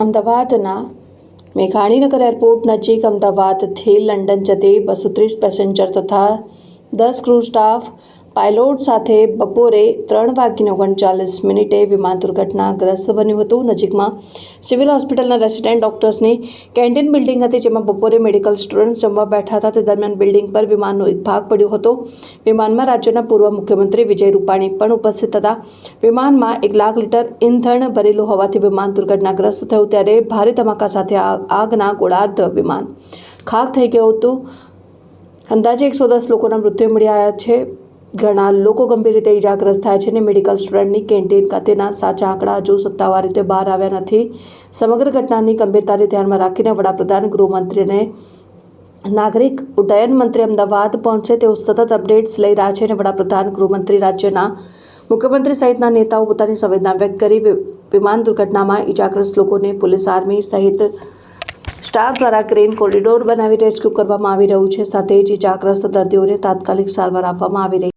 અમદાવાદના મેઘાણીનગર એરપોર્ટ નજીક અમદાવાદથી લંડન જતી 230 પેસેન્જર તથા 10 ક્રૂ સ્ટાફ પાયલોટ સાથે બપોરે 3:39 વિમાન દુર્ઘટનાગ્રસ્ત બન્યું હતું। નજીકમાં સિવિલ હોસ્પિટલના રેસિડેન્ટ ડોક્ટર્સની કેન્ટીન બિલ્ડિંગ હતી, જેમાં બપોરે મેડિકલ સ્ટુડન્ટ્સ જમવા બેઠા હતા। તે દરમિયાન બિલ્ડિંગ પર વિમાનનો એક ભાગ પડ્યો હતો। વિમાનમાં રાજ્યના પૂર્વ મુખ્યમંત્રી વિજય રૂપાણી પણ ઉપસ્થિત હતા। વિમાનમાં 1 લાખ લીટર ઈંધણ ભરેલું હોવાથી વિમાન દુર્ઘટનાગ્રસ્ત થયું, ત્યારે ભારે ધમાકા સાથે આગના ગોળાર્ધ વિમાન ખાખ થઈ ગયું હતું। અંદાજે 110 લોકોના મૃત્યુ મળી આવ્યા છે। ઘણા લોકો ગંભીર રીતે ઇજાગ્રસ્ત થયા છે અને મેડિકલ સ્ટુડન્ટની કેન્ટીન ખાતેના સાચા આંકડા હજુ સત્તાવાર રીતે બહાર આવ્યા નથી। સમગ્ર ઘટનાની ગંભીરતાને ધ્યાનમાં રાખીને વડાપ્રધાન, ગૃહમંત્રી અને નાગરિક ઉડ્ડયન મંત્રી અમદાવાદ પહોંચશે તેઓ સતત અપડેટ્સ લઈ રહ્યા છે અને વડાપ્રધાન, ગૃહમંત્રી, રાજ્યના મુખ્યમંત્રી સહિતના નેતાઓ પોતાની સંવેદના વ્યક્ત કરી વિમાન દુર્ઘટનામાં ઇજાગ્રસ્ત લોકોને પોલીસ, આર્મી સહિત સ્ટાફ દ્વારા ક્રેન કોરિડોર બનાવી રેસ્ક્યુ કરવામાં આવી રહ્યું છે। સાથે જ ઇજાગ્રસ્ત દર્દીઓને તાત્કાલિક સારવાર આપવામાં આવી રહી છે।